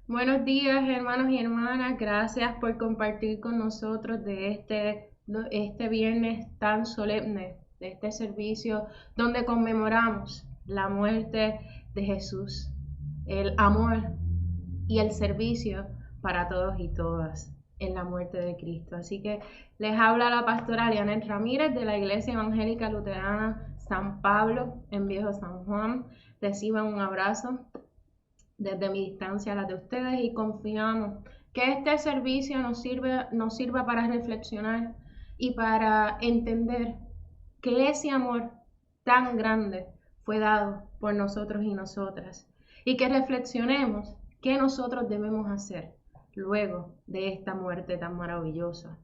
Buenos días, hermanos y hermanas. Gracias por compartir con nosotros de este viernes tan solemne, de este servicio donde conmemoramos la muerte de Jesús, el amor y el servicio para todos y todas en la muerte de Cristo. Así que les habla la pastora Lianet Ramírez de la Iglesia Evangélica Luterana San Pablo en Viejo San Juan. Reciban un abrazo desde mi distancia a la de ustedes y confiamos que este servicio nos sirva para reflexionar y para entender que ese amor tan grande fue dado por nosotros y nosotras y que reflexionemos qué nosotros debemos hacer luego de esta muerte tan maravillosa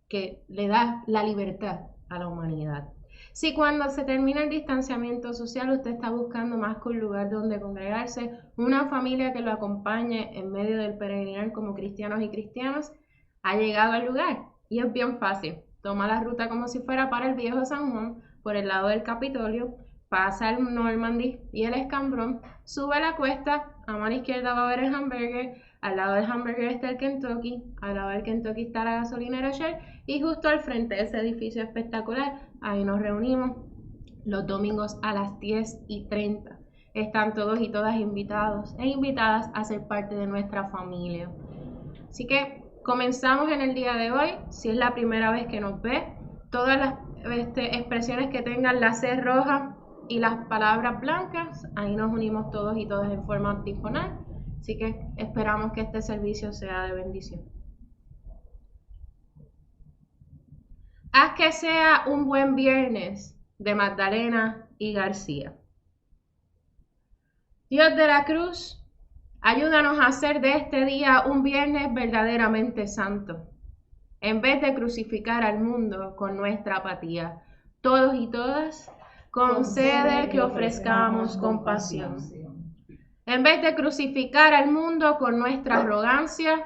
que le da la libertad a la humanidad. Si cuando se termina el distanciamiento social usted está buscando más que un lugar donde congregarse, una familia que lo acompañe en medio del peregrinar como cristianos y cristianas, ha llegado al lugar y es bien fácil. Toma la ruta como si fuera para el Viejo San Juan por el lado del Capitolio, pasa el Normandy y el Escambrón, sube la cuesta, a mano izquierda va a ver el Hamburger, al lado del Hamburger está el Kentucky, al lado del Kentucky está la gasolinera Shell y justo al frente de ese edificio espectacular, ahí nos reunimos los domingos a las 10:30. Están todos y todas invitados e invitadas a ser parte de nuestra familia. Así que comenzamos en el día de hoy. Si es la primera vez que nos ve, todas las expresiones que tengan la C roja y las palabras blancas, ahí nos unimos todos y todas en forma antifonal. Así que esperamos que este servicio sea de bendición. Haz que sea un buen viernes, de Magdalena y García. Dios de la cruz, ayúdanos a hacer de este día un viernes verdaderamente santo. En vez de crucificar al mundo con nuestra apatía, todos y todas, concede que ofrezcamos compasión. En vez de crucificar al mundo con nuestra arrogancia,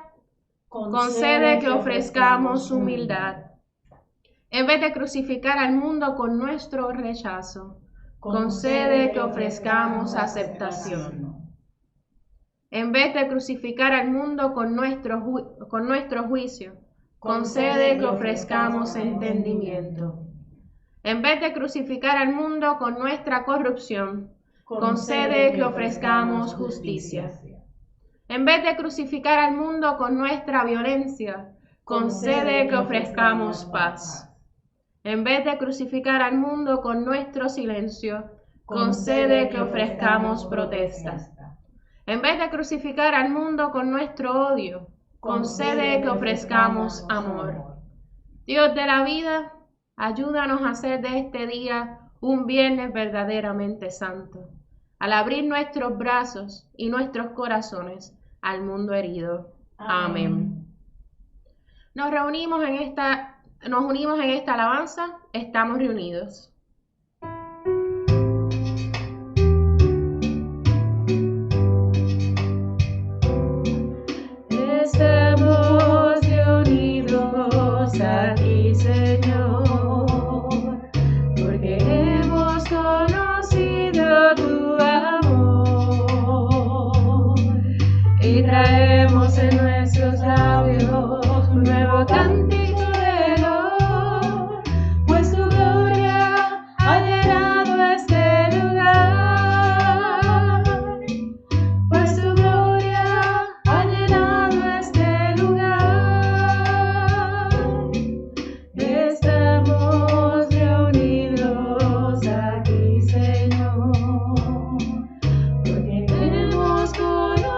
concede que ofrezcamos humildad. En vez de crucificar al mundo con nuestro rechazo, concede que ofrezcamos aceptación. En vez de crucificar al mundo con nuestro juicio, concede que ofrezcamos entendimiento. En vez de crucificar al mundo con nuestra corrupción, concede que ofrezcamos justicia. En vez de crucificar al mundo con nuestra violencia, concede que ofrezcamos paz. En vez de crucificar al mundo con nuestro silencio, concede que ofrezcamos protestas. En vez de crucificar al mundo con nuestro odio, concede que ofrezcamos amor. Dios de la vida, ayúdanos a hacer de este día un viernes verdaderamente santo, al abrir nuestros brazos y nuestros corazones al mundo herido. Amén. Nos unimos en esta alabanza, estamos reunidos. Estamos reunidos aquí, Señor, porque hemos conocido tu amor y traemos en nuestros labios un nuevo cántico de dolor, pues tu gloria ha llenado este lugar, pues tu gloria ha llenado este lugar. Estamos reunidos aquí, Señor, porque hemos conocido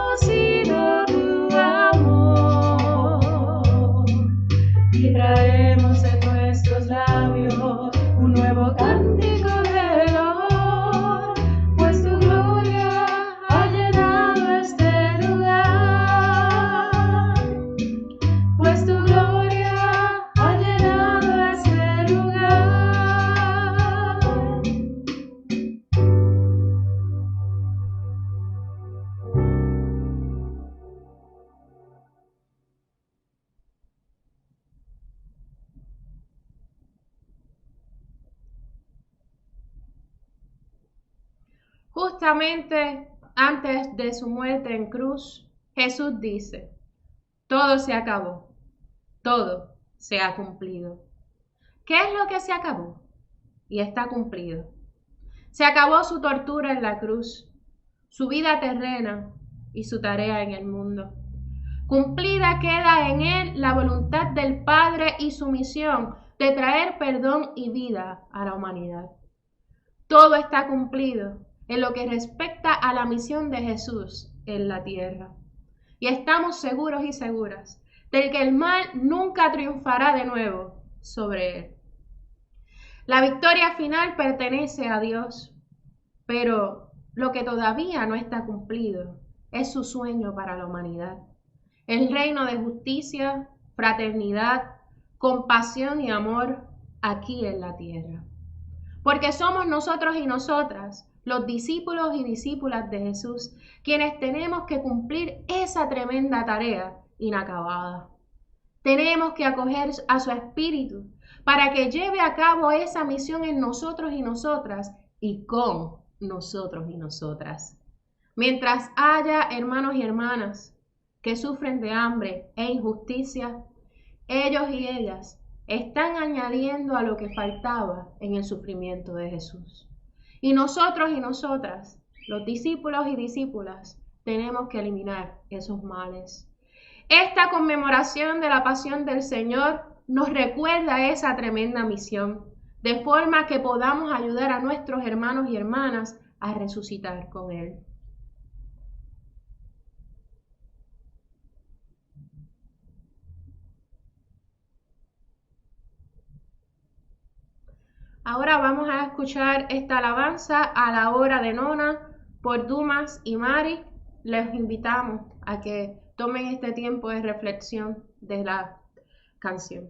Justamente antes de su muerte en cruz, Jesús dice, todo se acabó, todo se ha cumplido. ¿Qué es lo que se acabó? Y está cumplido. Se acabó su tortura en la cruz, su vida terrena y su tarea en el mundo. Cumplida queda en él la voluntad del Padre y su misión de traer perdón y vida a la humanidad. Todo está cumplido en lo que respecta a la misión de Jesús en la tierra. Y estamos seguros y seguras de que el mal nunca triunfará de nuevo sobre él. La victoria final pertenece a Dios, pero lo que todavía no está cumplido es su sueño para la humanidad. El reino de justicia, fraternidad, compasión y amor aquí en la tierra. Porque somos nosotros y nosotras, los discípulos y discípulas de Jesús, quienes tenemos que cumplir esa tremenda tarea inacabada. Tenemos que acoger a su Espíritu para que lleve a cabo esa misión en nosotros y nosotras y con nosotros y nosotras. Mientras haya hermanos y hermanas que sufren de hambre e injusticia, ellos y ellas están añadiendo a lo que faltaba en el sufrimiento de Jesús. Y nosotros y nosotras, los discípulos y discípulas, tenemos que eliminar esos males. Esta conmemoración de la pasión del Señor nos recuerda esa tremenda misión, de forma que podamos ayudar a nuestros hermanos y hermanas a resucitar con Él. Ahora vamos a escuchar esta alabanza a la hora de nona por Dumas y Mari. Les invitamos a que tomen este tiempo de reflexión de la canción.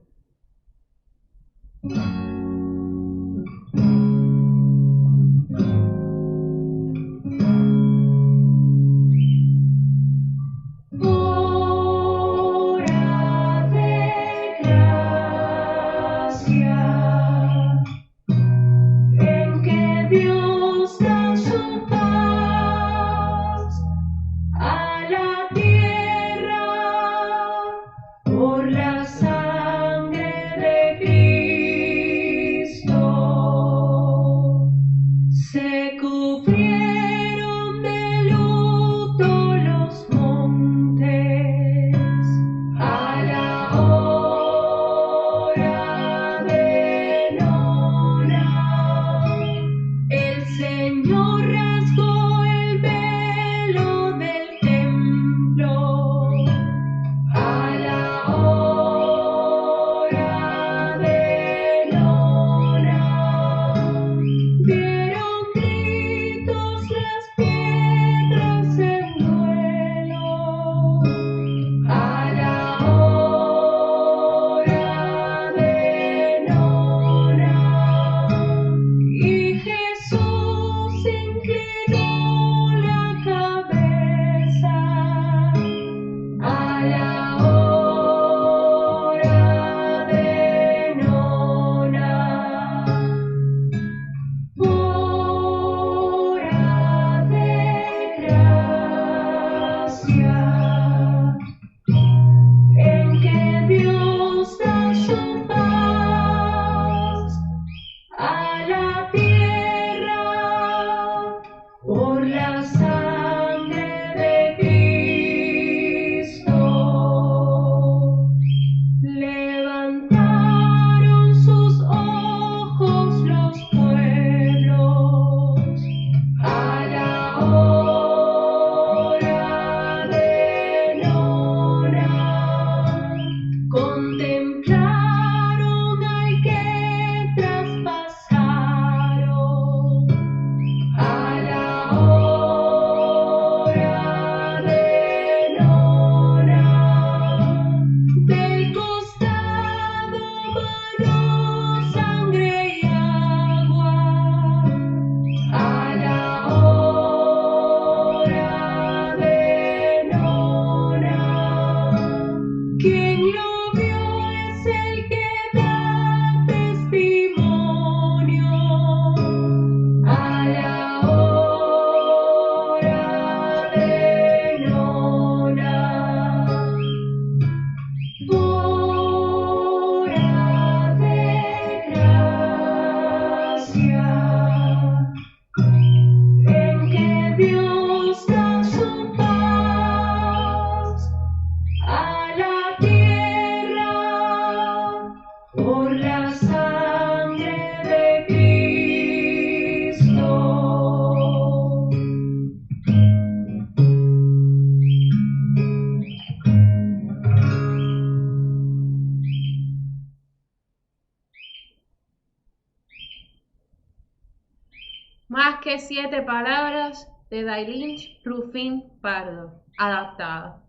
elige 7 palabras de Dailin Rufín Pardo, adaptada.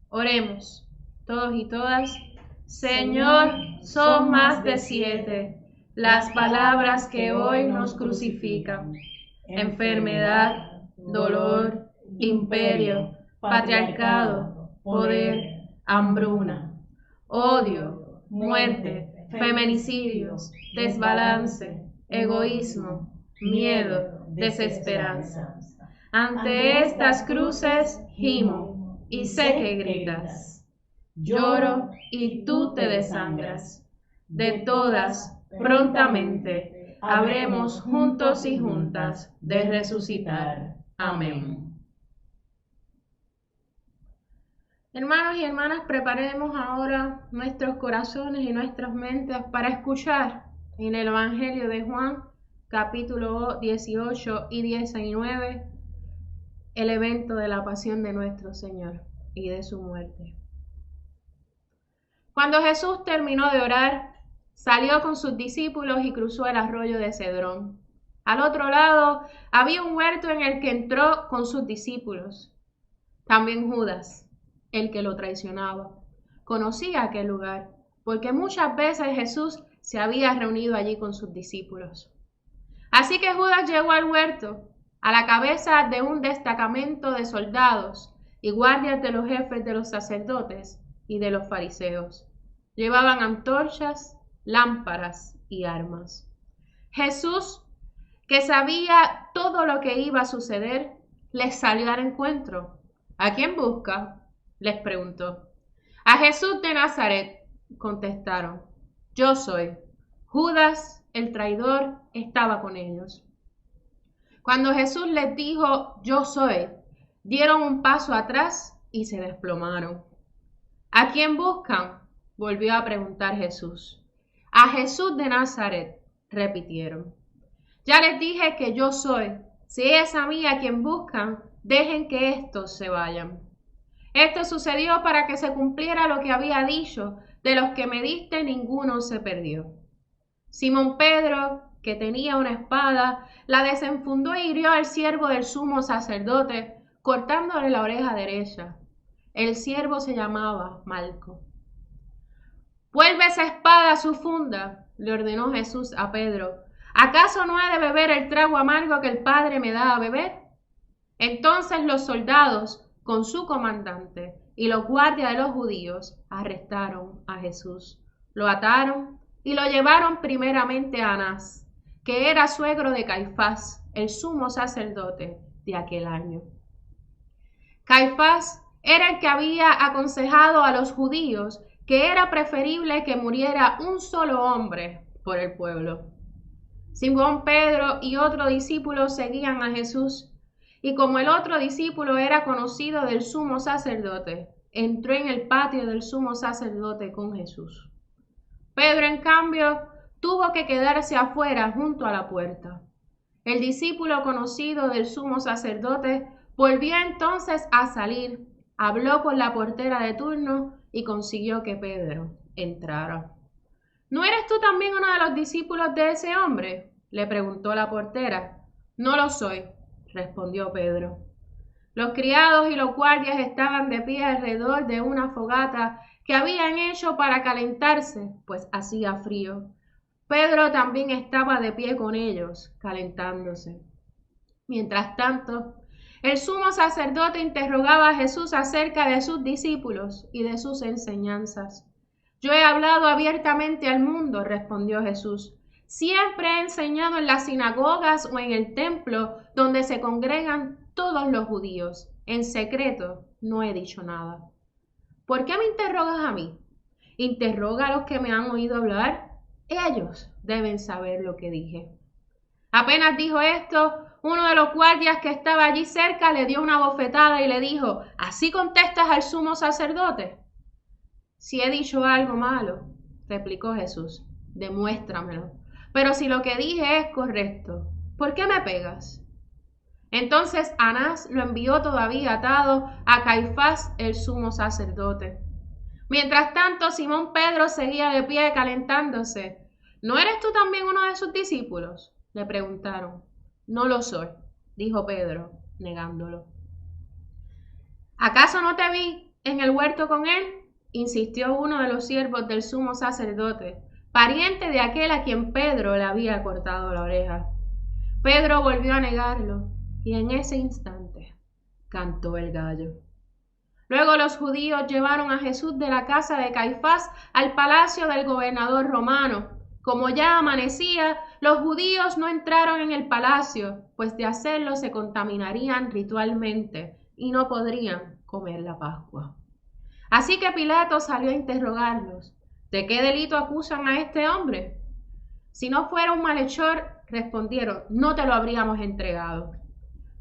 Oremos, todos y todas. Señor, son más de 7 las palabras que hoy nos crucifican. Enfermedad, dolor, imperio, patriarcado, poder, hambruna, odio, muerte, feminicidios, desbalance, egoísmo, miedo, desesperanza. Ante estas cruces gimo y sé que gritas. Lloro y tú te desangras. De todas, prontamente, habremos juntos y juntas de resucitar. Amén. Hermanos y hermanas, preparemos ahora nuestros corazones y nuestras mentes para escuchar en el Evangelio de Juan, capítulo 18 y 19, el evento de la pasión de nuestro Señor y de su muerte. Cuando Jesús terminó de orar, salió con sus discípulos y cruzó el arroyo de Cedrón. Al otro lado había un huerto en el que entró con sus discípulos. También Judas, el que lo traicionaba, conocía aquel lugar, porque muchas veces Jesús se había reunido allí con sus discípulos. Así que Judas llegó al huerto, a la cabeza de un destacamento de soldados y guardias de los jefes de los sacerdotes y de los fariseos. Llevaban antorchas, lámparas y armas. Jesús, que sabía todo lo que iba a suceder, les salió al encuentro. ¿A quién busca?, les preguntó. A Jesús de Nazaret, contestaron. Yo soy. Judas, el traidor, estaba con ellos. Cuando Jesús les dijo, yo soy, dieron un paso atrás y se desplomaron. ¿A quién buscan?, volvió a preguntar Jesús. A Jesús de Nazaret, repitieron. Ya les dije que yo soy. Si es a mí a quien buscan, dejen que estos se vayan. Esto sucedió para que se cumpliera lo que había dicho, de los que me diste ninguno se perdió. Simón Pedro, que tenía una espada, la desenfundó y hirió al siervo del sumo sacerdote, cortándole la oreja derecha. El siervo se llamaba Malco. Vuelve esa espada a su funda, le ordenó Jesús a Pedro. ¿Acaso no he de beber el trago amargo que el Padre me da a beber? Entonces los soldados, con su comandante y los guardias de los judíos, arrestaron a Jesús. Lo ataron y lo llevaron primeramente a Anás, que era suegro de Caifás, el sumo sacerdote de aquel año. Caifás era el que había aconsejado a los judíos que era preferible que muriera un solo hombre por el pueblo. Simón Pedro y otro discípulo seguían a Jesús, y como el otro discípulo era conocido del sumo sacerdote, entró en el patio del sumo sacerdote con Jesús. Pedro, en cambio, tuvo que quedarse afuera junto a la puerta. El discípulo conocido del sumo sacerdote volvió entonces a salir, habló con la portera de turno y consiguió que Pedro entrara. ¿No eres tú también uno de los discípulos de ese hombre?, le preguntó la portera. No lo soy, respondió Pedro. Los criados y los guardias estaban de pie alrededor de una fogata que habían hecho para calentarse, pues hacía frío. Pedro también estaba de pie con ellos, calentándose. Mientras tanto, el sumo sacerdote interrogaba a Jesús acerca de sus discípulos y de sus enseñanzas. Yo he hablado abiertamente al mundo, respondió Jesús. Siempre he enseñado en las sinagogas o en el templo donde se congregan todos los judíos. En secreto no he dicho nada. ¿Por qué me interrogas a mí? Interroga a los que me han oído hablar. Ellos deben saber lo que dije. Apenas dijo esto, uno de los guardias que estaba allí cerca le dio una bofetada y le dijo, ¿así contestas al sumo sacerdote? Si he dicho algo malo, replicó Jesús, demuéstramelo. Pero si lo que dije es correcto, ¿por qué me pegas? Entonces Anás lo envió todavía atado a Caifás, el sumo sacerdote. Mientras tanto, Simón Pedro seguía de pie calentándose. ¿No eres tú también uno de sus discípulos?, le preguntaron. No lo soy, dijo Pedro, negándolo. ¿Acaso no te vi en el huerto con él? Insistió uno de los siervos del sumo sacerdote, pariente de aquel a quien Pedro le había cortado la oreja. Pedro volvió a negarlo, y en ese instante cantó el gallo. Luego los judíos llevaron a Jesús de la casa de Caifás al palacio del gobernador romano. Como ya amanecía, los judíos no entraron en el palacio, pues de hacerlo se contaminarían ritualmente y no podrían comer la Pascua. Así que Pilato salió a interrogarlos. ¿De qué delito acusan a este hombre? Si no fuera un malhechor, respondieron, no te lo habríamos entregado.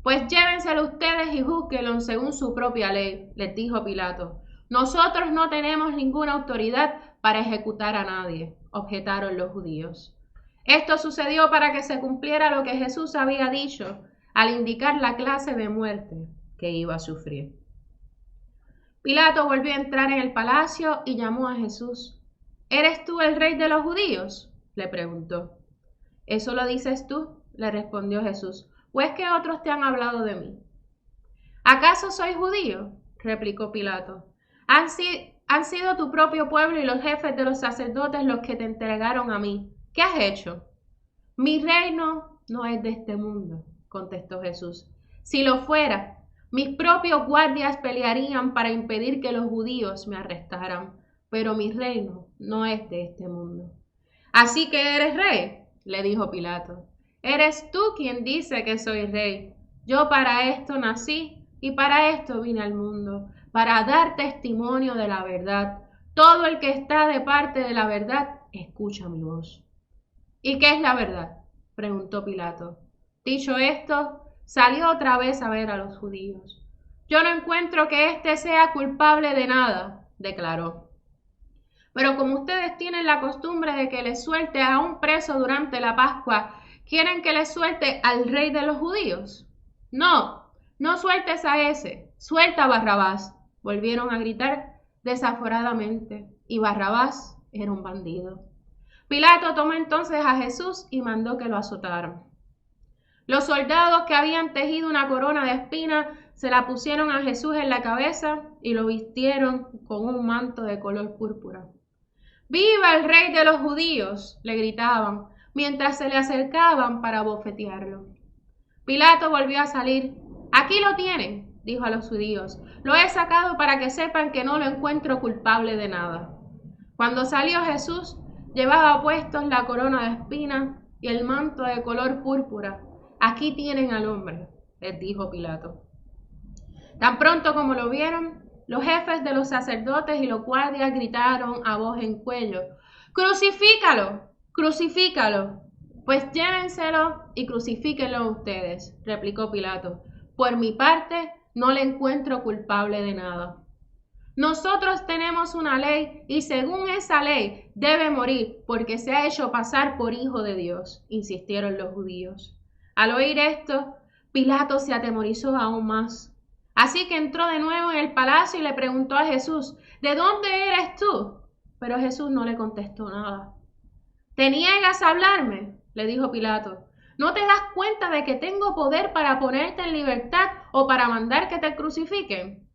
Pues llévenselo ustedes y júzguenlo según su propia ley, les dijo Pilato. Nosotros no tenemos ninguna autoridad para ejecutar a nadie, objetaron los judíos. Esto sucedió para que se cumpliera lo que Jesús había dicho al indicar la clase de muerte que iba a sufrir. Pilato volvió a entrar en el palacio y llamó a Jesús. ¿Eres tú el rey de los judíos?, le preguntó. ¿Eso lo dices tú?, le respondió Jesús. ¿O es que otros te han hablado de mí? ¿Acaso soy judío?, replicó Pilato. Han sido tu propio pueblo y los jefes de los sacerdotes los que te entregaron a mí. ¿Qué has hecho? Mi reino no es de este mundo, contestó Jesús. Si lo fuera, mis propios guardias pelearían para impedir que los judíos me arrestaran, pero mi reino no es de este mundo. ¿Así que eres rey?, le dijo Pilato. Eres tú quien dice que soy rey. Yo para esto nací y para esto vine al mundo, para dar testimonio de la verdad. Todo el que está de parte de la verdad, escucha mi voz. ¿Y qué es la verdad?, preguntó Pilato. Dicho esto, salió otra vez a ver a los judíos. Yo no encuentro que éste sea culpable de nada, declaró. Pero como ustedes tienen la costumbre de que les suelte a un preso durante la Pascua, ¿quieren que les suelte al rey de los judíos? No, no sueltes a ese, suelta a Barrabás, volvieron a gritar desaforadamente, y Barrabás era un bandido. Pilato tomó entonces a Jesús y mandó que lo azotaran. Los soldados que habían tejido una corona de espinas se la pusieron a Jesús en la cabeza y lo vistieron con un manto de color púrpura. ¡Viva el rey de los judíos!, le gritaban, mientras se le acercaban para bofetearlo. Pilato volvió a salir. Aquí lo tienen, dijo a los judíos. Lo he sacado para que sepan que no lo encuentro culpable de nada. Cuando salió Jesús, llevaba puestos la corona de espinas y el manto de color púrpura. Aquí tienen al hombre, les dijo Pilato. Tan pronto como lo vieron, los jefes de los sacerdotes y los guardias gritaron a voz en cuello, ¡Crucifícalo! ¡Crucifícalo! Pues llévenselo y crucifíquenlo ustedes, replicó Pilato. Por mi parte, no le encuentro culpable de nada. Nosotros tenemos una ley y según esa ley debe morir porque se ha hecho pasar por hijo de Dios, insistieron los judíos. Al oír esto, Pilato se atemorizó aún más. Así que entró de nuevo en el palacio y le preguntó a Jesús, ¿de dónde eres tú? Pero Jesús no le contestó nada. ¿Te niegas a hablarme?, le dijo Pilato. ¿No te das cuenta de que tengo poder para ponerte en libertad o para mandar que te crucifiquen?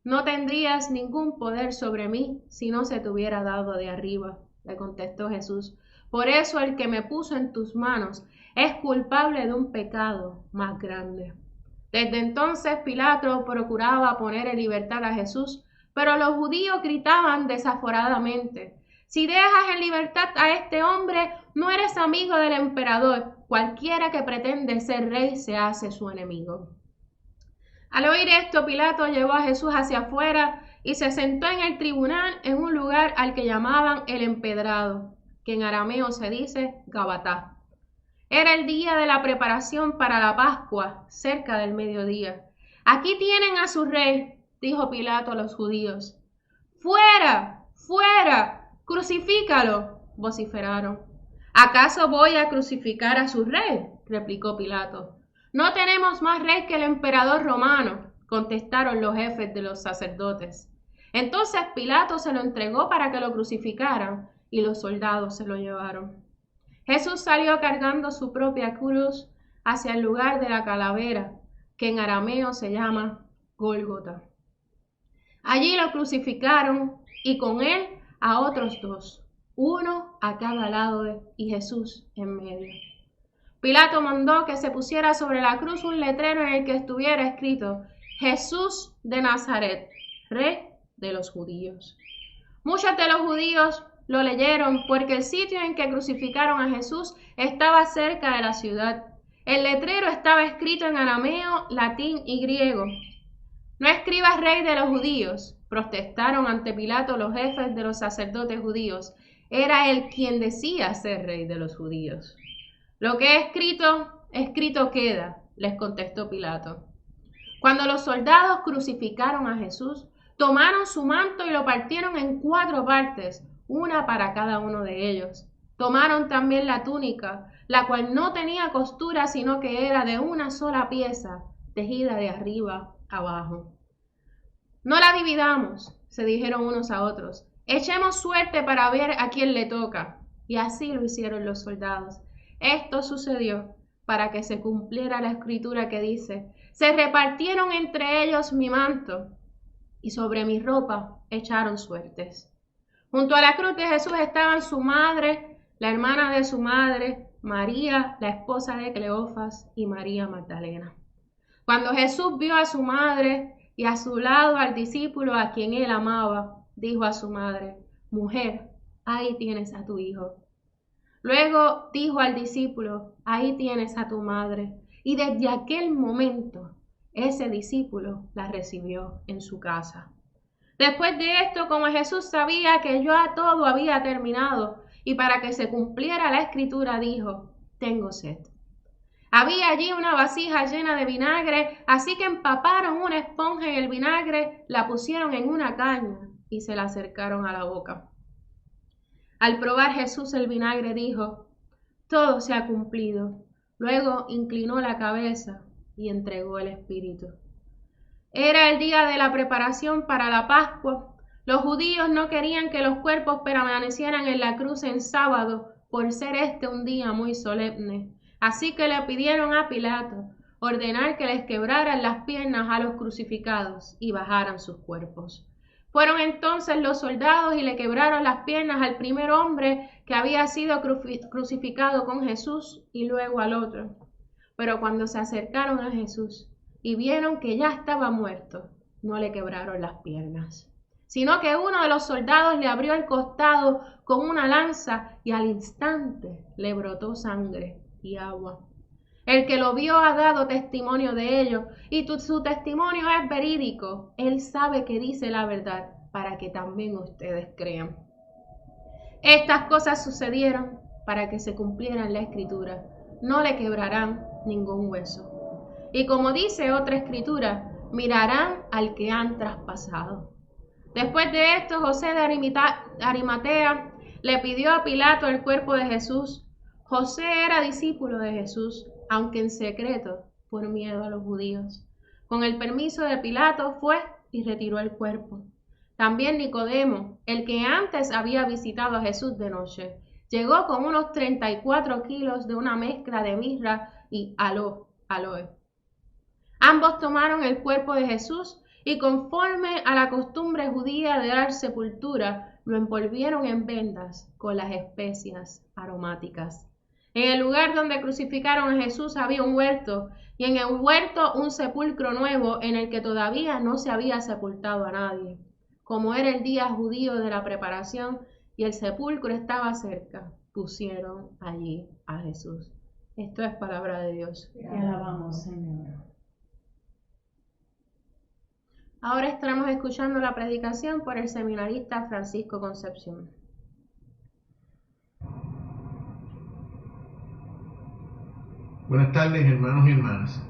No tendrías ningún poder sobre mí si no se te hubiera dado de arriba, le contestó Jesús. Por eso el que me puso en tus manos es culpable de un pecado más grande. Desde entonces Pilato procuraba poner en libertad a Jesús, pero los judíos gritaban desaforadamente, si dejas en libertad a este hombre, no eres amigo del emperador. Cualquiera que pretende ser rey se hace su enemigo. Al oír esto, Pilato llevó a Jesús hacia afuera y se sentó en el tribunal en un lugar al que llamaban el Empedrado, que en arameo se dice Gabatá. Era el día de la preparación para la Pascua, cerca del mediodía. Aquí tienen a su rey, dijo Pilato a los judíos. ¡Fuera! ¡Fuera! ¡Crucifícalo!, vociferaron. ¿Acaso voy a crucificar a su rey?, replicó Pilato. No tenemos más rey que el emperador romano, contestaron los jefes de los sacerdotes. Entonces Pilato se lo entregó para que lo crucificaran y los soldados se lo llevaron. Jesús salió cargando su propia cruz hacia el lugar de la calavera, que en arameo se llama Gólgota. Allí lo crucificaron y con él a otros dos, uno a cada lado y Jesús en medio. Pilato mandó que se pusiera sobre la cruz un letrero en el que estuviera escrito: Jesús de Nazaret, Rey de los judíos. Muchos de los judíos lo leyeron porque el sitio en que crucificaron a Jesús estaba cerca de la ciudad. El letrero estaba escrito en arameo, latín y griego. No escribas Rey de los judíos, protestaron ante Pilato los jefes de los sacerdotes judíos. Era él quien decía ser Rey de los judíos. Lo que es escrito queda, les contestó Pilato. Cuando los soldados crucificaron a Jesús, tomaron su manto y lo partieron en 4 partes, una para cada uno de ellos. Tomaron también la túnica, la cual no tenía costura, sino que era de una sola pieza, tejida de arriba abajo. No la dividamos, se dijeron unos a otros. Echemos suerte para ver a quién le toca. Y así lo hicieron los soldados. Esto sucedió para que se cumpliera la escritura que dice: se repartieron entre ellos mi manto, y sobre mi ropa echaron suertes. Junto a la cruz de Jesús estaban su madre, la hermana de su madre, María, la esposa de Cleofas, y María Magdalena. Cuando Jesús vio a su madre y a su lado al discípulo a quien él amaba, dijo a su madre: mujer, ahí tienes a tu hijo. Luego dijo al discípulo: ahí tienes a tu madre. Y desde aquel momento, ese discípulo la recibió en su casa. Después de esto, como Jesús sabía que ya todo había terminado, y para que se cumpliera la escritura, dijo: tengo sed. Había allí una vasija llena de vinagre, así que empaparon una esponja en el vinagre, la pusieron en una caña y se la acercaron a la boca. Al probar Jesús el vinagre, dijo: todo se ha cumplido. Luego inclinó la cabeza y entregó el espíritu. Era el día de la preparación para la Pascua. Los judíos no querían que los cuerpos permanecieran en la cruz en sábado, por ser este un día muy solemne. Así que le pidieron a Pilato ordenar que les quebraran las piernas a los crucificados y bajaran sus cuerpos. Fueron entonces los soldados y le quebraron las piernas al primer hombre que había sido crucificado con Jesús y luego al otro. Pero cuando se acercaron a Jesús y vieron que ya estaba muerto, no le quebraron las piernas, sino que uno de los soldados le abrió el costado con una lanza y al instante le brotó sangre y agua. El que lo vio ha dado testimonio de ello, y su testimonio es verídico. Él sabe que dice la verdad, para que también ustedes crean. Estas cosas sucedieron para que se cumpliera la escritura: no le quebrarán ningún hueso. Y como dice otra escritura, mirarán al que han traspasado. Después de esto, José de Arimatea le pidió a Pilato el cuerpo de Jesús. José era discípulo de Jesús, aunque en secreto, por miedo a los judíos. Con el permiso de Pilato fue y retiró el cuerpo. También Nicodemo, el que antes había visitado a Jesús de noche, llegó con unos 34 kilos de una mezcla de mirra y aloe. Ambos tomaron el cuerpo de Jesús y, conforme a la costumbre judía de dar sepultura, lo envolvieron en vendas con las especias aromáticas. En el lugar donde crucificaron a Jesús había un huerto, y en el huerto un sepulcro nuevo en el que todavía no se había sepultado a nadie. Como era el día judío de la preparación y el sepulcro estaba cerca, pusieron allí a Jesús. Esto es palabra de Dios. Te alabamos, Señor. Ahora estaremos escuchando la predicación por el seminarista Francisco Concepción. Buenas tardes, hermanos y hermanas.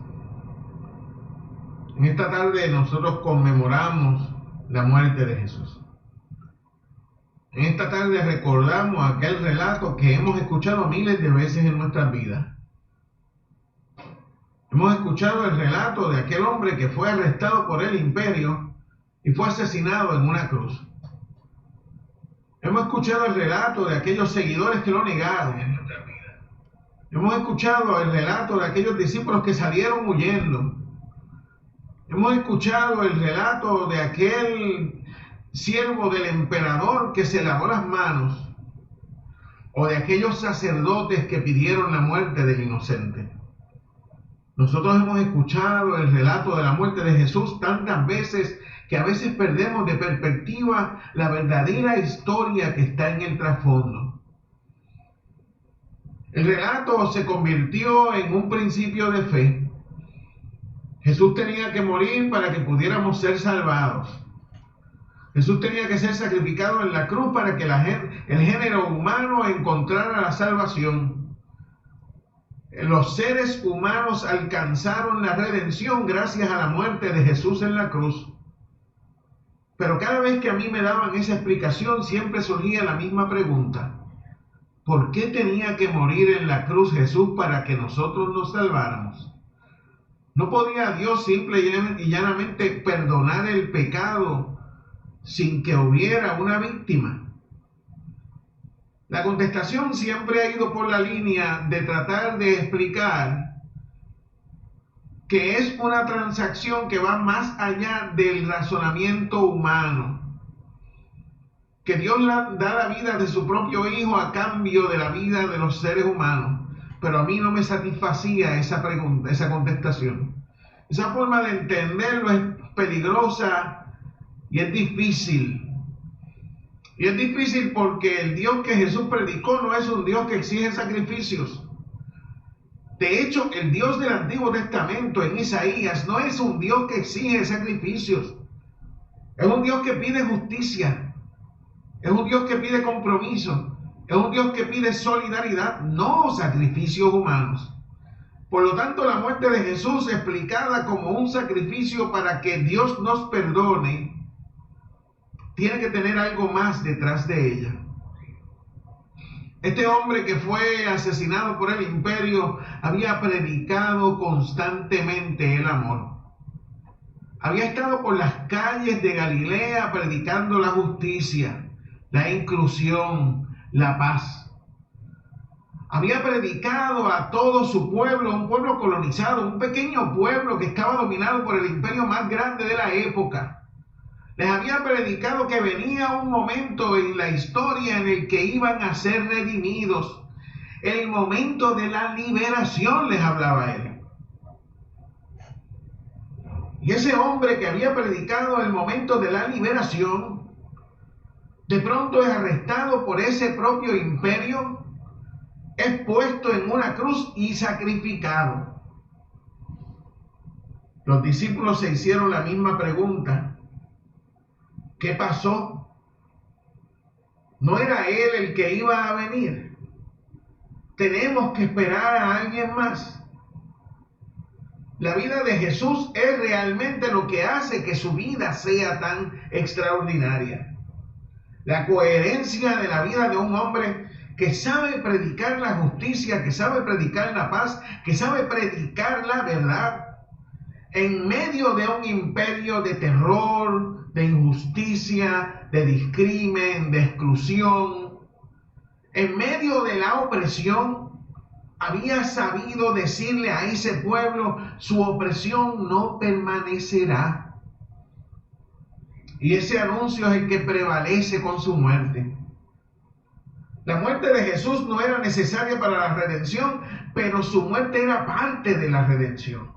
En esta tarde nosotros conmemoramos la muerte de Jesús. En esta tarde recordamos aquel relato que hemos escuchado miles de veces en nuestras vidas. Hemos escuchado el relato de aquel hombre que fue arrestado por el imperio y fue asesinado en una cruz. Hemos escuchado el relato de aquellos seguidores que lo negaron en nuestras vidas. Hemos escuchado el relato de aquellos discípulos que salieron huyendo. Hemos escuchado el relato de aquel siervo del emperador que se lavó las manos, o de aquellos sacerdotes que pidieron la muerte del inocente. Nosotros hemos escuchado el relato de la muerte de Jesús tantas veces que a veces perdemos de perspectiva la verdadera historia que está en el trasfondo. El relato se convirtió en un principio de fe. Jesús tenía que morir para que pudiéramos ser salvados. Jesús tenía que ser sacrificado en la cruz para que el género humano encontrara la salvación. Los seres humanos alcanzaron la redención gracias a la muerte de Jesús en la cruz. Pero cada vez que a mí me daban esa explicación, siempre surgía la misma pregunta. ¿Por qué tenía que morir en la cruz Jesús para que nosotros nos salváramos? ¿No podía Dios simple y llanamente perdonar el pecado sin que hubiera una víctima? La contestación siempre ha ido por la línea de tratar de explicar que es una transacción que va más allá del razonamiento humano. Que Dios da la vida de su propio Hijo a cambio de la vida de los seres humanos. Pero a mí no me satisfacía esa pregunta, esa contestación. Esa forma de entenderlo es peligrosa y es difícil. Y es difícil porque el Dios que Jesús predicó no es un Dios que exige sacrificios. De hecho, el Dios del Antiguo Testamento en Isaías no es un Dios que exige sacrificios. Es un Dios que pide justicia. Es un Dios que pide compromiso. Es un Dios que pide solidaridad, no sacrificios humanos. Por lo tanto, la muerte de Jesús, explicada como un sacrificio para que Dios nos perdone, tiene que tener algo más detrás de ella. Este hombre que fue asesinado por el imperio había predicado constantemente el amor. Había estado por las calles de Galilea predicando la justicia, la inclusión, la paz. Había predicado a todo su pueblo, un pueblo colonizado, un pequeño pueblo que estaba dominado por el imperio más grande de la época. Les había predicado que venía un momento en la historia en el que iban a ser redimidos. El momento de la liberación, les hablaba él. Y ese hombre que había predicado el momento de la liberación, de pronto es arrestado por ese propio imperio, es puesto en una cruz y sacrificado. Los discípulos se hicieron la misma pregunta. ¿Qué pasó? ¿No era él el que iba a venir? ¿Tenemos que esperar a alguien más? La vida de Jesús es realmente lo que hace que su vida sea tan extraordinaria. La coherencia de la vida de un hombre que sabe predicar la justicia, que sabe predicar la paz, que sabe predicar la verdad, en medio de un imperio de terror, de injusticia, de discrimen, de exclusión, en medio de la opresión, había sabido decirle a ese pueblo, su opresión no permanecerá. Y ese anuncio es el que prevalece con su muerte. La muerte de Jesús no era necesaria para la redención, pero su muerte era parte de la redención.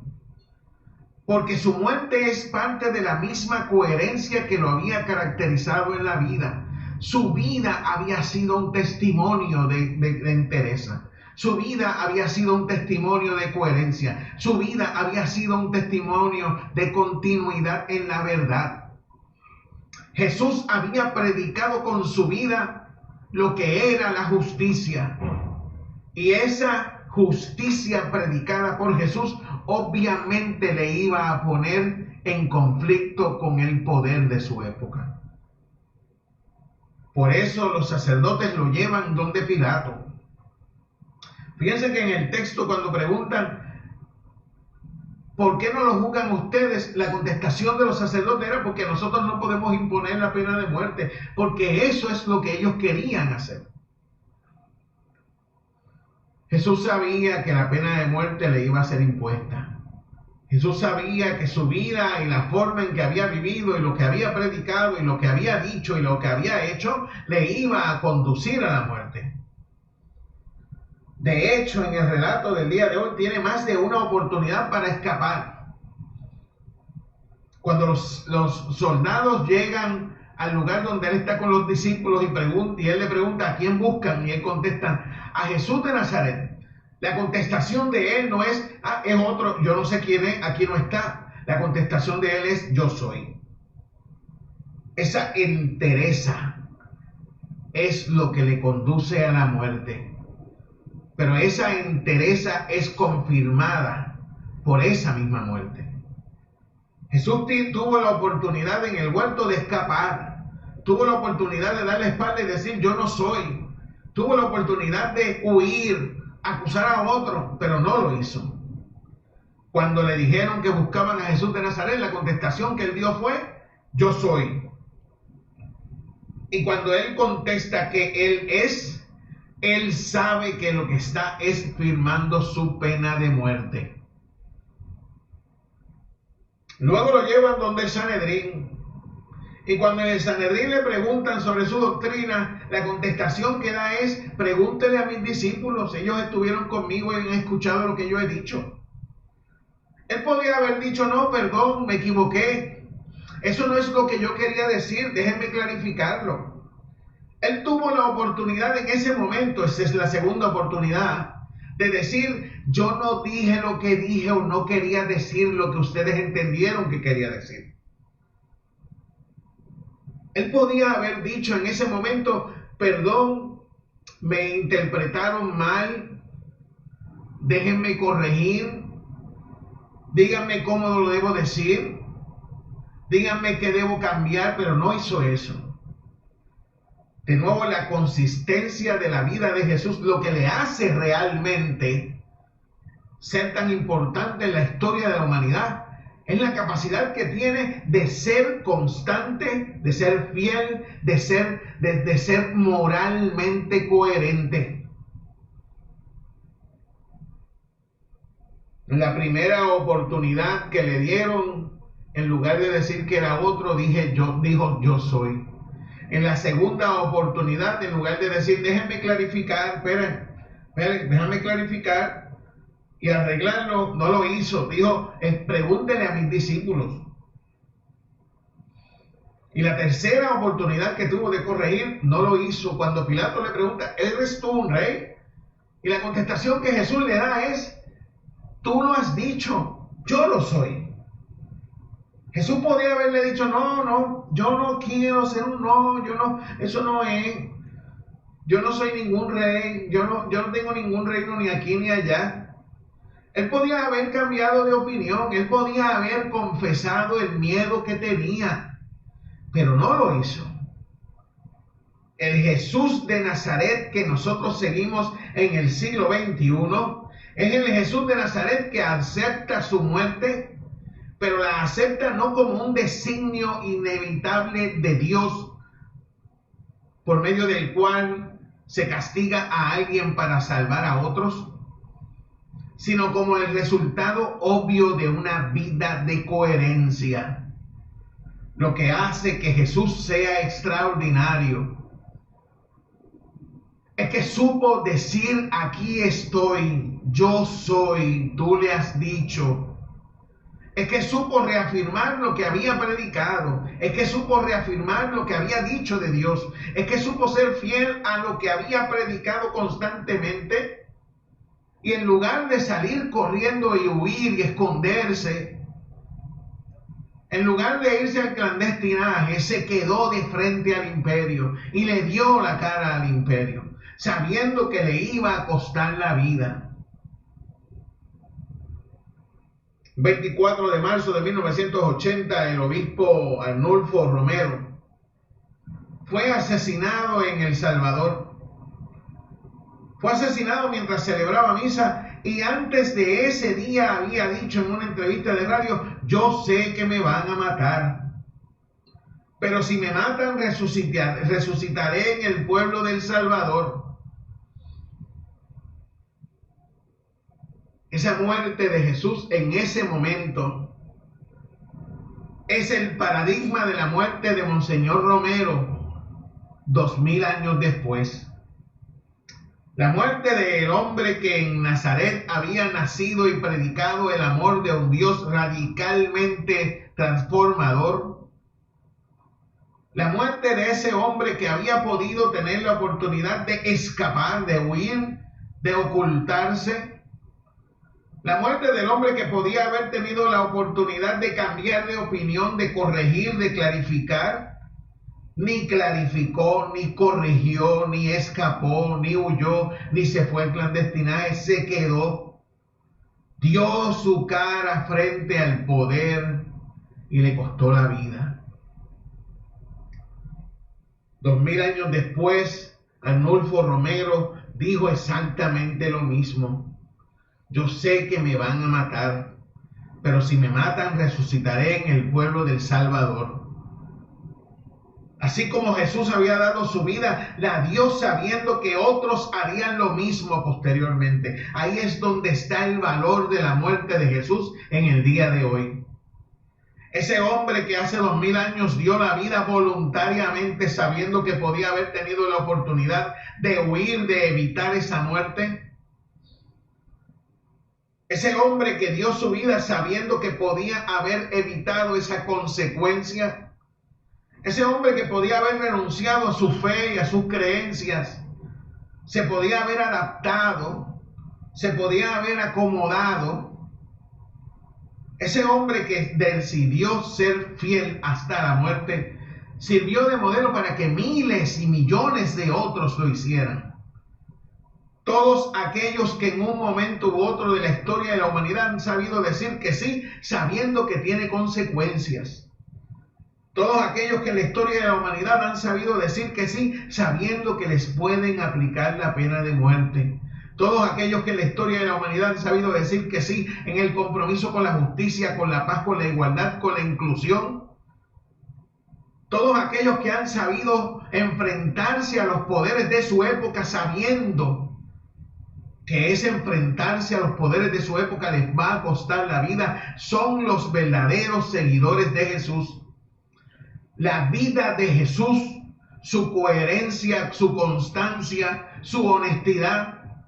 Porque su muerte es parte de la misma coherencia que lo había caracterizado en la vida. Su vida había sido un testimonio de entereza. Su vida había sido un testimonio de coherencia. Su vida había sido un testimonio de continuidad en la verdad. Jesús había predicado con su vida lo que era la justicia. Y esa justicia predicada por Jesús obviamente le iba a poner en conflicto con el poder de su época. Por eso los sacerdotes lo llevan donde Pilato. Fíjense que en el texto cuando preguntan ¿por qué no lo juzgan ustedes? La contestación de los sacerdotes era porque nosotros no podemos imponer la pena de muerte, porque eso es lo que ellos querían hacer. Jesús sabía que la pena de muerte le iba a ser impuesta. Jesús sabía que su vida y la forma en que había vivido y lo que había predicado y lo que había dicho y lo que había hecho le iba a conducir a la muerte. De hecho, en el relato del día de hoy tiene más de una oportunidad para escapar. Cuando los soldados llegan al lugar donde él está con los discípulos y él le pregunta a quién buscan, y él contesta a Jesús de Nazaret. La contestación de él no es, es otro, yo no sé quién es, aquí no está. La contestación de él es, yo soy. Esa entereza es lo que le conduce a la muerte. Pero esa entereza es confirmada por esa misma muerte. Jesús tuvo la oportunidad en el huerto de escapar. Tuvo la oportunidad de dar la espalda y decir, yo no soy. Tuvo la oportunidad de huir, acusar a otro, pero no lo hizo. Cuando le dijeron que buscaban a Jesús de Nazaret, la contestación que él dio fue, yo soy. Y cuando él contesta que él es, él sabe que lo que está es firmando su pena de muerte. Luego lo llevan donde el Sanedrín. Y cuando en el Sanedrín le preguntan sobre su doctrina, la contestación que da es, pregúntele a mis discípulos, ellos estuvieron conmigo y han escuchado lo que yo he dicho. Él podría haber dicho, no, perdón, me equivoqué. Eso no es lo que yo quería decir, déjenme clarificarlo. Él tuvo la oportunidad en ese momento, esa es la segunda oportunidad, de decir, yo no dije lo que dije o no quería decir lo que ustedes entendieron que quería decir. Él podía haber dicho en ese momento, perdón, me interpretaron mal, déjenme corregir, díganme cómo lo debo decir, díganme qué debo cambiar, pero no hizo eso. De nuevo, la consistencia de la vida de Jesús, lo que le hace realmente ser tan importante en la historia de la humanidad, es la capacidad que tiene de ser constante, de ser fiel, de ser moralmente coherente. En la primera oportunidad que le dieron, en lugar de decir que era otro, dijo yo soy. En la segunda oportunidad, en lugar de decir, déjenme clarificar, déjame clarificar y arreglarlo, no lo hizo. Dijo, pregúntenle a mis discípulos. Y la tercera oportunidad que tuvo de corregir, no lo hizo. Cuando Pilato le pregunta, ¿eres tú un rey? Y la contestación que Jesús le da es, tú lo has dicho, yo lo soy. Jesús podía haberle dicho, no, yo no quiero ser eso no es, yo no soy ningún rey, yo no tengo ningún reino ni aquí ni allá. Él podía haber cambiado de opinión, él podía haber confesado el miedo que tenía, pero no lo hizo. El Jesús de Nazaret que nosotros seguimos en el siglo XXI, es el Jesús de Nazaret que acepta su muerte, pero la acepta no como un designio inevitable de Dios, por medio del cual se castiga a alguien para salvar a otros, sino como el resultado obvio de una vida de coherencia. Lo que hace que Jesús sea extraordinario es que supo decir, aquí estoy, yo soy, tú le has dicho. Es que supo reafirmar lo que había predicado. Es que supo reafirmar lo que había dicho de Dios. Es que supo ser fiel a lo que había predicado constantemente. Y en lugar de salir corriendo y huir y esconderse, en lugar de irse al clandestinaje, se quedó de frente al imperio y le dio la cara al imperio, sabiendo que le iba a costar la vida. 24 de marzo de 1980, el obispo Arnulfo Romero fue asesinado en El Salvador. Fue asesinado mientras celebraba misa y antes de ese día había dicho en una entrevista de radio, yo sé que me van a matar, pero si me matan resucitaré en el pueblo del Salvador. Esa muerte de Jesús en ese momento es el paradigma de la muerte de Monseñor Romero 2000 años después. La muerte del hombre que en Nazaret había nacido y predicado el amor de un Dios radicalmente transformador. La muerte de ese hombre que había podido tener la oportunidad de escapar, de huir, de ocultarse. La muerte del hombre que podía haber tenido la oportunidad de cambiar de opinión, de corregir, de clarificar. Ni clarificó, ni corrigió, ni escapó, ni huyó, ni se fue en clandestinaje, se quedó. Dio su cara frente al poder y le costó la vida. 2000 años después, Arnulfo Romero dijo exactamente lo mismo. Yo sé que me van a matar, pero si me matan resucitaré en el pueblo del Salvador. Así como Jesús había dado su vida, la dio sabiendo que otros harían lo mismo posteriormente. Ahí es donde está el valor de la muerte de Jesús en el día de hoy. Ese hombre que hace 2000 años dio la vida voluntariamente sabiendo que podía haber tenido la oportunidad de huir, de evitar esa muerte. Ese hombre que dio su vida sabiendo que podía haber evitado esa consecuencia. Ese hombre que podía haber renunciado a su fe y a sus creencias, se podía haber adaptado, se podía haber acomodado. Ese hombre que decidió ser fiel hasta la muerte, sirvió de modelo para que miles y millones de otros lo hicieran. Todos aquellos que en un momento u otro de la historia de la humanidad han sabido decir que sí, sabiendo que tiene consecuencias. Todos aquellos que en la historia de la humanidad han sabido decir que sí, sabiendo que les pueden aplicar la pena de muerte. Todos aquellos que en la historia de la humanidad han sabido decir que sí en el compromiso con la justicia, con la paz, con la igualdad, con la inclusión. Todos aquellos que han sabido enfrentarse a los poderes de su época sabiendo que ese enfrentarse a los poderes de su época les va a costar la vida, son los verdaderos seguidores de Jesús. La vida de Jesús, su coherencia, su constancia, su honestidad,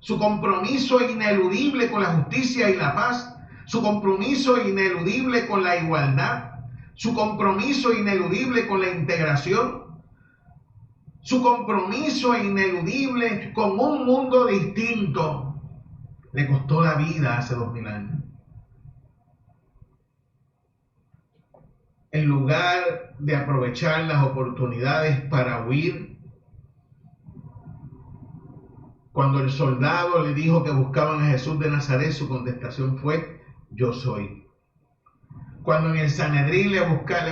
su compromiso ineludible con la justicia y la paz, su compromiso ineludible con la igualdad, su compromiso ineludible con la integración, su compromiso ineludible con un mundo distinto, le costó la vida hace 2000 años. En lugar de aprovechar las oportunidades para huir, cuando el soldado le dijo que buscaban a Jesús de Nazaret, su contestación fue: yo soy. Cuando en el Sanedrín le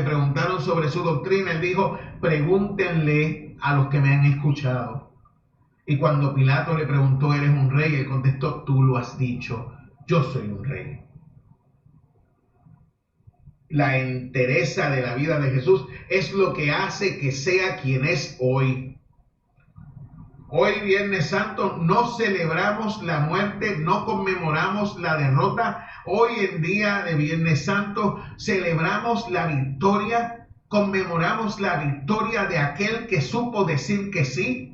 preguntaron sobre su doctrina, él dijo: pregúntenle a los que me han escuchado. Y cuando Pilato le preguntó: ¿eres un rey?, él contestó: tú lo has dicho, yo soy un rey. La entereza de la vida de Jesús es lo que hace que sea quien es hoy. Hoy, Viernes Santo, no celebramos la muerte, no conmemoramos la derrota. Hoy en día de Viernes Santo celebramos la victoria, conmemoramos la victoria de aquel que supo decir que sí,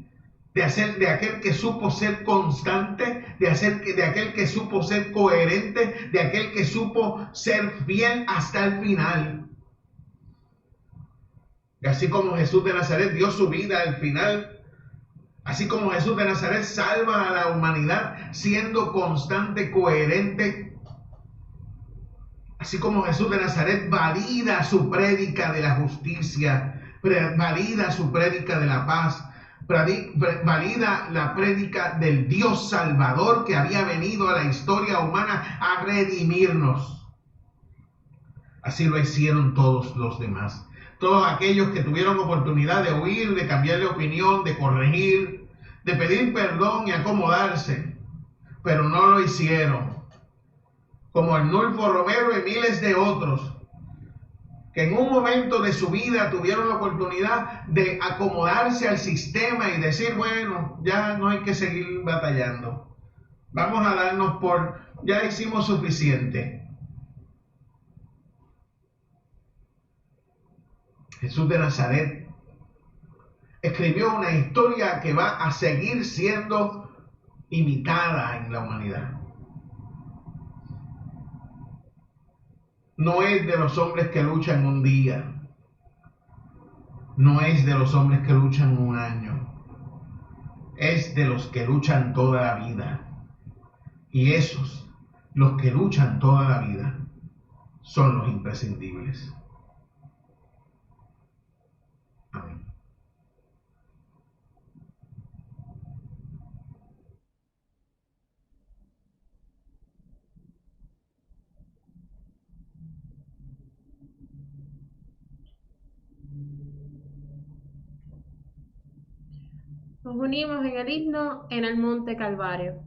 de aquel que supo ser constante, de aquel que supo ser coherente, de aquel que supo ser fiel hasta el final. Y así como Jesús de Nazaret dio su vida al final, así como Jesús de Nazaret salva a la humanidad siendo constante, coherente, así como Jesús de Nazaret valida su prédica de la justicia, valida su prédica de la paz, valida la prédica del Dios Salvador que había venido a la historia humana a redimirnos. Así lo hicieron todos los demás. Todos aquellos que tuvieron oportunidad de huir, de cambiar de opinión, de corregir, de pedir perdón y acomodarse, pero no lo hicieron. Como Arnulfo Romero y miles de otros, que en un momento de su vida tuvieron la oportunidad de acomodarse al sistema y decir: bueno, ya no hay que seguir batallando. Vamos a darnos por Ya hicimos suficiente. Jesús de Nazaret escribió una historia que va a seguir siendo imitada en la humanidad. No es de los hombres que luchan un día, no es de los hombres que luchan un año, es de los que luchan toda la vida. Y esos, los que luchan toda la vida, son los imprescindibles. Amén. Nos unimos en el himno en el Monte Calvario.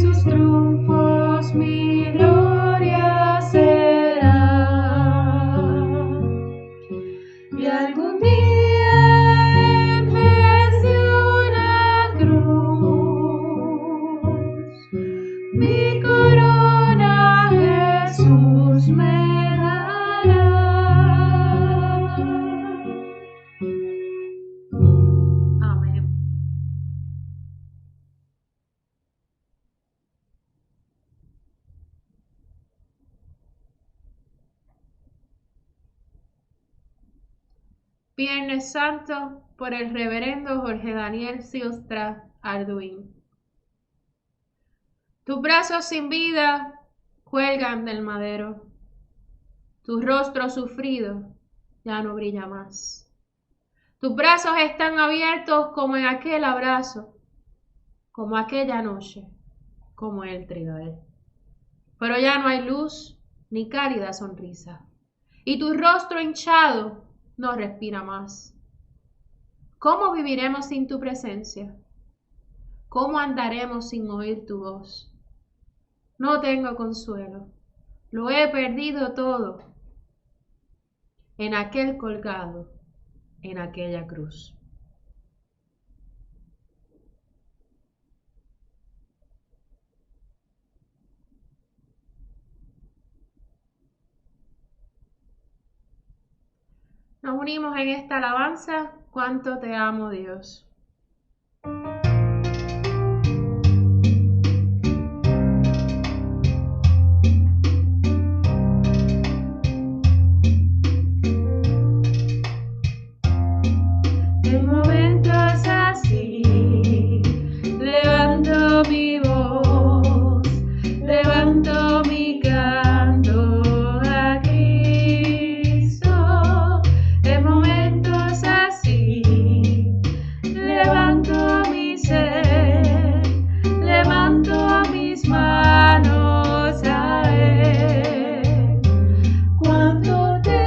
sus triunfos mi gloria será. Y algún día en vez de una cruz, mi corona Jesús me dará. Amén. Viernes Santo por el reverendo Jorge Daniel Silstra Arduin. Tus brazos sin vida cuelgan del madero. Tu rostro sufrido ya no brilla más. Tus brazos están abiertos como en aquel abrazo, como aquella noche, como el trigal. Pero ya no hay luz ni cálida sonrisa, y tu rostro hinchado no respira más. ¿Cómo viviremos sin tu presencia? ¿Cómo andaremos sin oír tu voz? No tengo consuelo, lo he perdido todo en aquel colgado, en aquella cruz. Nos unimos en esta alabanza. Cuánto te amo, Dios. En momentos así, levanto mi voz, levanto mi canto a Cristo. En momentos así, levanto mi ser, levanto mis manos a Él. Cuánto te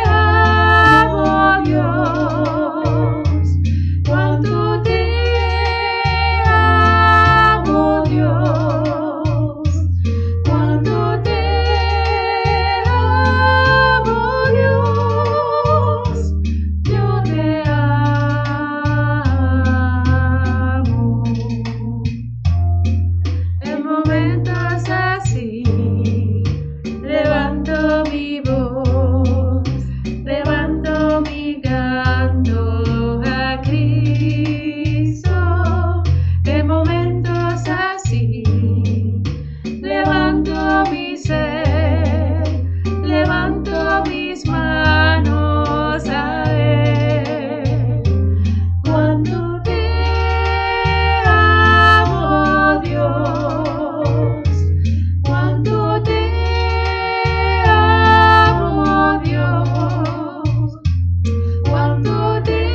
amo, Dios, cuánto te amo, Dios, cuánto te amo, Dios, yo te amo. En momentos así, levanto mi voz, levanto mi canto a Cristo. En momentos así, levanto mi ser, levanto mis manos a Él. Cuando te amo, Dios, cuando te amo, Dios, cuando te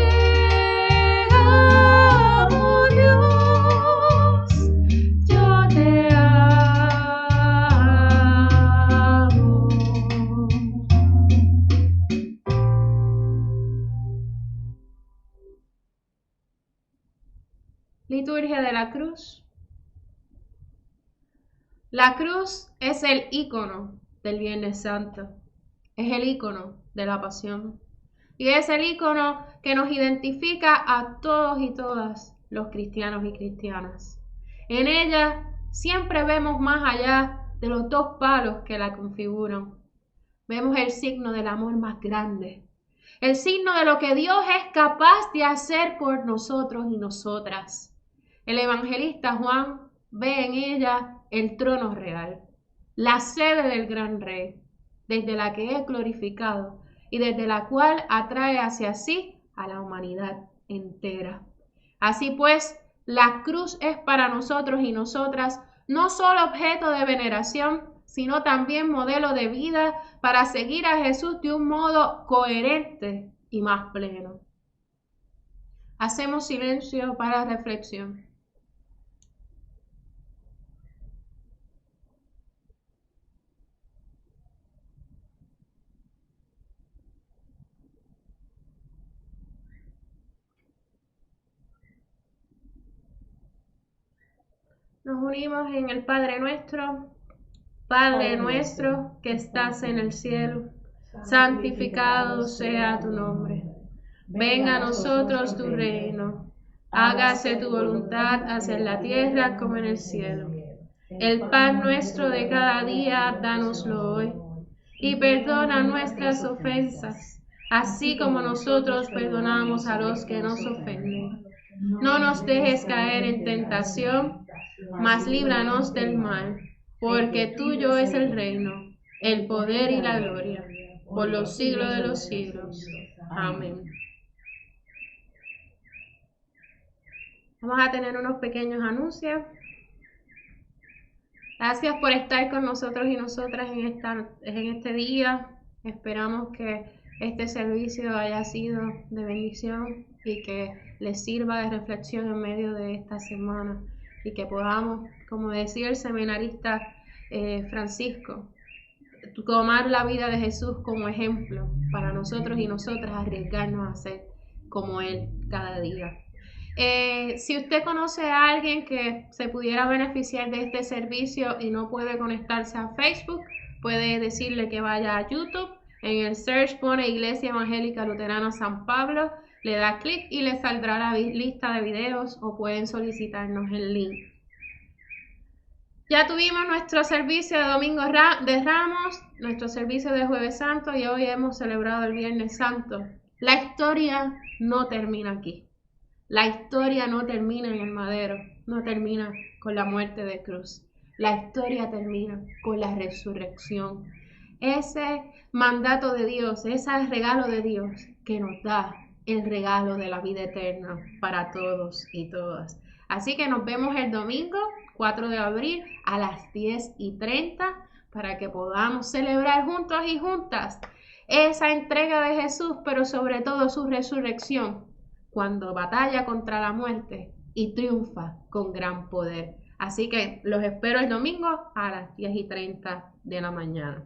amo, Dios, yo te amo. Liturgia de la Cruz. La cruz es el ícono del Viernes Santo, es el ícono de la pasión y es el ícono que nos identifica a todos y todas los cristianos y cristianas. En ella siempre vemos más allá de los dos palos que la configuran. Vemos el signo del amor más grande, el signo de lo que Dios es capaz de hacer por nosotros y nosotras. El evangelista Juan ve en ella el trono real, la sede del gran rey, desde la que es glorificado y desde la cual atrae hacia sí a la humanidad entera. Así pues, la cruz es para nosotros y nosotras no solo objeto de veneración, sino también modelo de vida para seguir a Jesús de un modo coherente y más pleno. Hacemos silencio para reflexión. Nos unimos en el Padre nuestro. Padre nuestro que estás en el cielo, santificado sea tu nombre. Venga a nosotros tu reino. Hágase tu voluntad, así en la tierra como en el cielo. El pan nuestro de cada día, dánoslo hoy. Y perdona nuestras ofensas, así como nosotros perdonamos a los que nos ofenden. No nos dejes caer en tentación, mas líbranos del mal. Porque tuyo es el reino, el poder y la gloria, por los siglos de los siglos. Amén. Vamos a tener unos pequeños anuncios. Gracias por estar con nosotros y nosotras en este día. Esperamos que este servicio haya sido de bendición y que les sirva de reflexión en medio de esta semana. Y que podamos, como decía el seminarista Francisco, tomar la vida de Jesús como ejemplo para nosotros y nosotras, arriesgarnos a ser como Él cada día. Si usted conoce a alguien que se pudiera beneficiar de este servicio y no puede conectarse a Facebook, puede decirle que vaya a YouTube. En el search pone Iglesia Evangélica Luterana San Pablo, le da clic y le saldrá la lista de videos o pueden solicitarnos el link. Ya tuvimos nuestro servicio de Domingo de Ramos, nuestro servicio de Jueves Santo y hoy hemos celebrado el Viernes Santo. La historia no termina aquí. La historia no termina en el madero, no termina con la muerte de cruz. La historia termina con la resurrección. Ese mandato de Dios, ese regalo de Dios que nos da el regalo de la vida eterna para todos y todas. Así que nos vemos el domingo 4 de abril a las 10:30 para que podamos celebrar juntos y juntas esa entrega de Jesús, pero sobre todo su resurrección, cuando batalla contra la muerte y triunfa con gran poder. Así que los espero el domingo a las 10:30 de la mañana.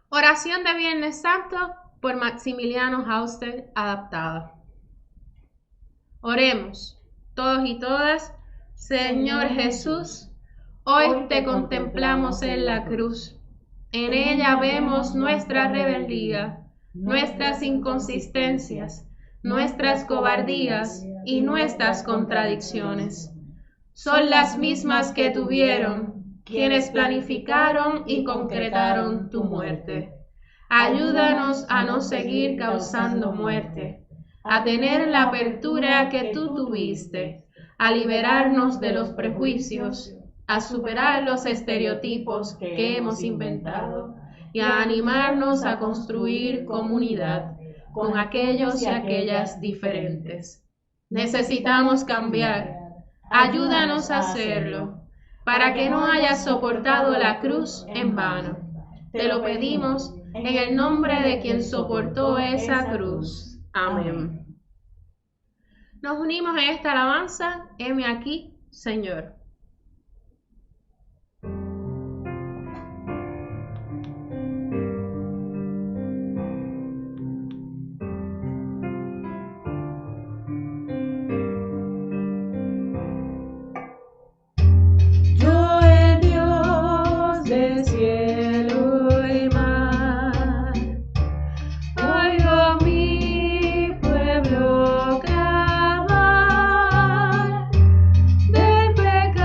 Oración de Viernes Santo por Maximiliano Hauster, adaptada. Oremos, todos y todas. Señor Jesús, hoy te contemplamos en la cruz. En ella vemos nuestra rebeldía, nuestras inconsistencias, nuestras cobardías y nuestras contradicciones. Son las mismas que tuvieron quienes planificaron y concretaron tu muerte. Ayúdanos a no seguir causando muerte, a tener la apertura que tú tuviste, a liberarnos de los prejuicios, a superar los estereotipos que hemos inventado y a animarnos a construir comunidad con aquellos y aquellas diferentes. Necesitamos cambiar. Ayúdanos a hacerlo, para que no hayas soportado la cruz en vano. Te lo pedimos en el nombre de quien soportó esa cruz. Amén. Nos unimos en esta alabanza. Heme aquí, Señor. Del pecado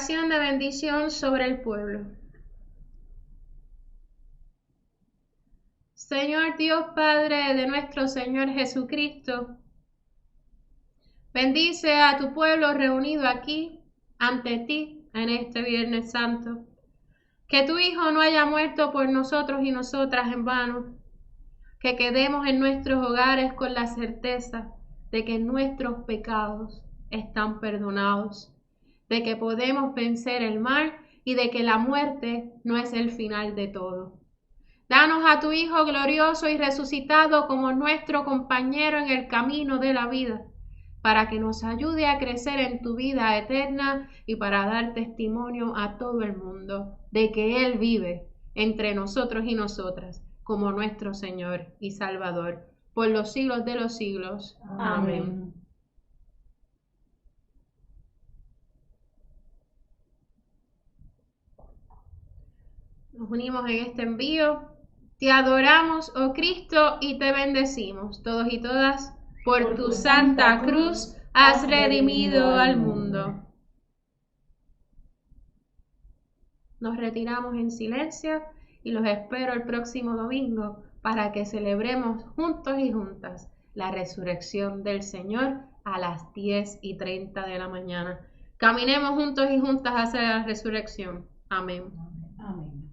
Oración de bendición sobre el pueblo. Señor Dios Padre de nuestro Señor Jesucristo, bendice a tu pueblo reunido aquí ante ti en este Viernes Santo. Que tu Hijo no haya muerto por nosotros y nosotras en vano. Que quedemos en nuestros hogares con la certeza de que nuestros pecados están perdonados, de que podemos vencer el mal y de que la muerte no es el final de todo. Danos a tu Hijo glorioso y resucitado como nuestro compañero en el camino de la vida, para que nos ayude a crecer en tu vida eterna y para dar testimonio a todo el mundo de que Él vive entre nosotros y nosotras como nuestro Señor y Salvador, por los siglos de los siglos. Amén. Nos unimos en este envío. Te adoramos, oh Cristo, y te bendecimos, todos y todas, por tu santa cruz has redimido al mundo. Nos retiramos en silencio y los espero el próximo domingo para que celebremos juntos y juntas la resurrección del Señor a las 10:30 de la mañana. Caminemos juntos y juntas hacia la resurrección. Amén. Amén.